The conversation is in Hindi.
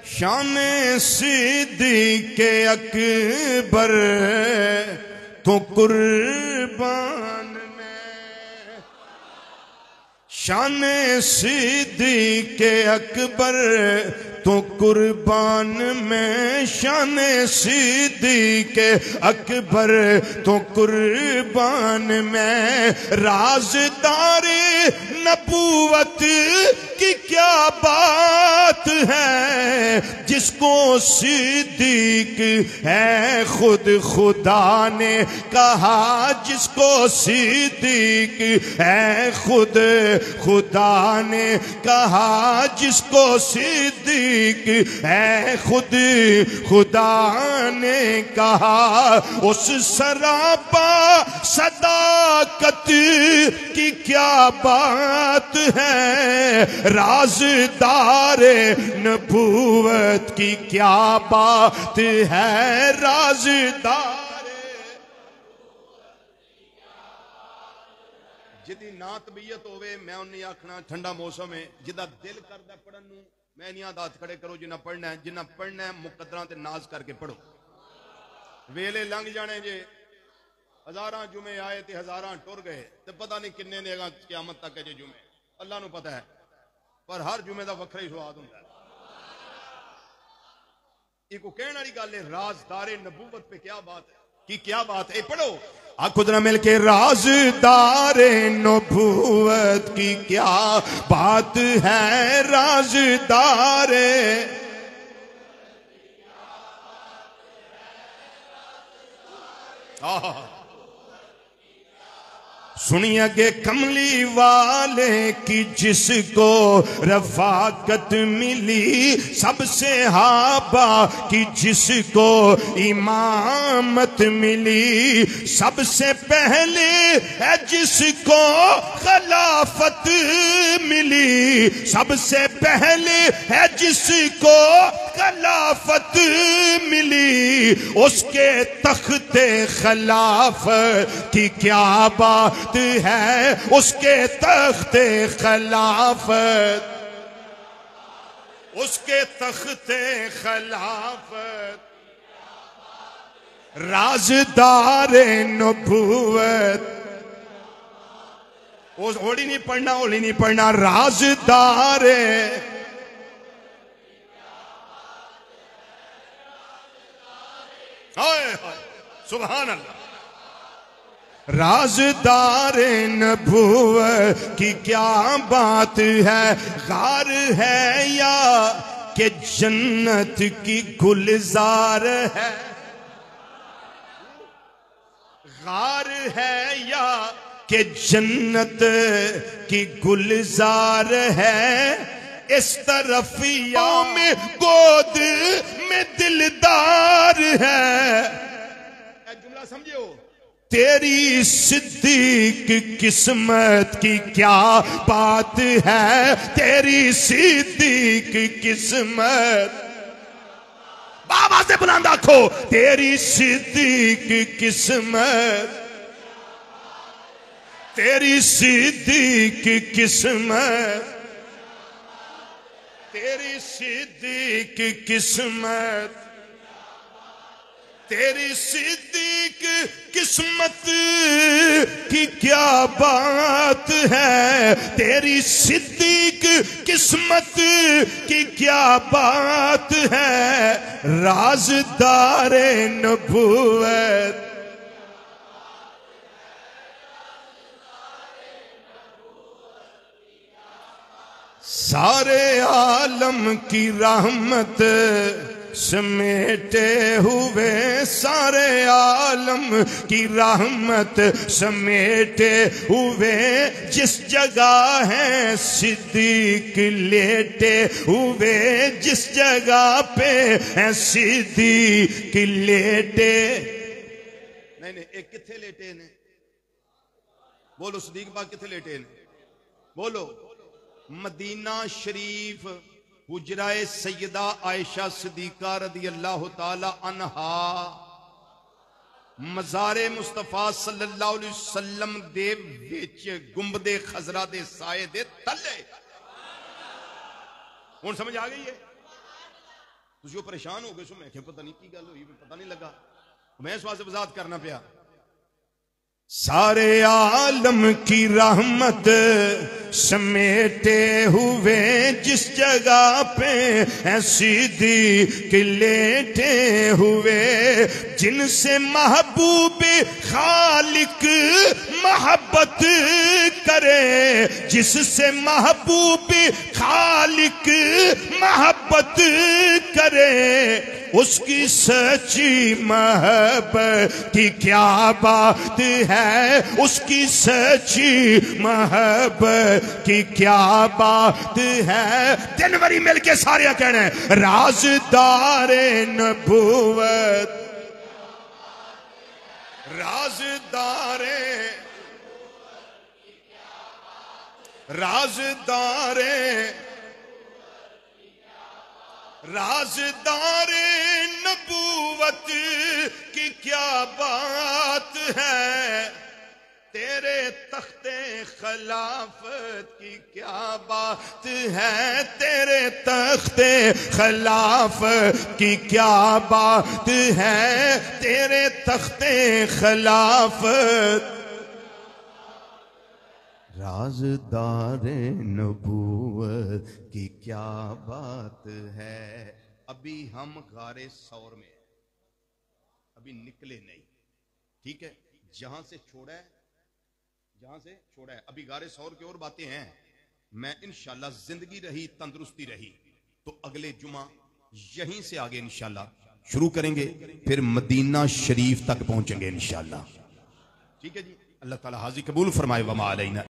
शान सिद्दीक़ अकबर तो कुर्बान में, शान सिद्दीक़ अकबर तो कुर्बान में, शान सिद्दीक़ अकबर तो कुर्बान में। राज़दारे नबूवत की क्या बात है, जिसको सिद्दीक है खुद खुदा ने कहा, जिसको सिद्दीक है खुद खुदा ने कहा, जिसको सिद्दीक है खुद खुदा ने कहा। उस सरापा सदाकत की क्या बात है, राज़दारे नबूवत की क्या बात है, राज़दारे। जिदी ना तबीयत होवे मैं उन्हें आखना ठंडा मौसम है, जिदा दिल करदा पढ़न नूं मैं नहीं आदा हाथ खड़े करो, जिन्ना पढ़ना है, जिन्ना पढ़ना है मुकद्दरां ते नाज करके पढ़ो। वेले लंघ जाने जे, हजारां जुमे आए ते हजारां टुर गए, ते पता नहीं किन्ने ने क़यामत तक है जे जुमे, अल्लाह नूं पता है, पर हर जुमे दा वखरा ही स्वाद हुंदा है। एक कहने वाली गल है, राज़दारे नबूवत पे क्या बात है, कि क्या बात है, पढ़ो आखो जरा मिल के, राज़दारे नबूवत की क्या बात है, राज़दारे सुनिए गे कमली वाले की जिसको रफाकत मिली, सबसे हाबा की जिसको इमामत मिली, सबसे पहले है जिसको खिलाफत मिली, सबसे पहले है जिसको खिलाफत मिली, उसके तख्ते खिलाफत की क्या बात है, उसके तख्ते खिलाफत, उसके तख्ते खिलाफत, राज़दारे नबूवत। होली नहीं पढ़ना, होली नहीं पढ़ना, राज़दारे सुभान अल्लाह। राज़दारे नबूवत की क्या बात है, गार है या कि जन्नत की गुलजार है, गार है या कि जन्नत की गुलजार है, इस तरफ या में गोद में दिलदार है। जुमला समझो, तेरी सिद्दीक किस्मत की क्या बात है, तेरी सिद्दीक किस्मत, बाबा से बुलंद आखो, तेरी सिद्दीक किस्मत, तेरी सिद्दीक किस्मत, तेरी सिद्दीक किस्मत, तेरी सिद्दीक किस्मत की क्या बात है, तेरी सिद्दीक किस्मत की क्या बात है, राज़दारे नबूवत। सारे आलम की रहमत समेटे हुए, सारे आलम की रहमत समेटे हुए, जिस जगह है सिद्दीक लेटे हुए, जिस जगह पे है सिद्दीक लेटे। नहीं नहीं, एक किथे लेटे ने, बोलो सिद्दीक पाक किथे लेटे ने, बोलो। मदीना शरीफ हुजराए सैयदा आयशा सिद्दीका रदी अल्लाह ताला अन्हा, मज़ारे मुस्तफा सल्लल्लाहु अलैहि वसल्लम दे विच गुंबदे खजरा दे साए दे तले। हुण समझ आ गई है? तुम परेशान हो गए सो, मैं पता नहीं की गल हुई, पता नहीं लगा, मैं इस वास्ते वजाहत करना पिया। सारे आलम की रहमत समेटे हुए जिस जगह पे सीधी के लेटे हुए, जिनसे महबूब खालिक मोहब्बत करे, जिससे महबूब खालिक मोहब्बत करे, उसकी सच्ची मोहब्बत की क्या बात है, उसकी सच्ची मोहब्बत की क्या बात है। दिन भरी मिलके सारे कहना है राज़दारे नबूवत, राज़दारे, राज़दारे, राज़दारे नबूवत की क्या बात है, तेरे तख्ते खिलाफत की क्या बात है, तेरे तख्ते खिलाफत की क्या बात है, तेरे तख्ते खिलाफत। राज़दारे नबूवत की क्या बात है। अभी हम गारे सौर में हैं, अभी निकले नहीं, ठीक है, जहां से छोड़ा है, जहां से छोड़ा है, अभी गारे सौर की और बातें हैं। मैं इंशाल्लाह जिंदगी रही तंदुरुस्ती रही तो अगले जुमा यहीं से आगे इंशाल्लाह शुरू करेंगे, फिर मदीना शरीफ तक पहुंचेंगे इंशाल्लाह, ठीक है जी। अल्लाह ताला हाज़िर कबूल फरमाए। वमा अलैना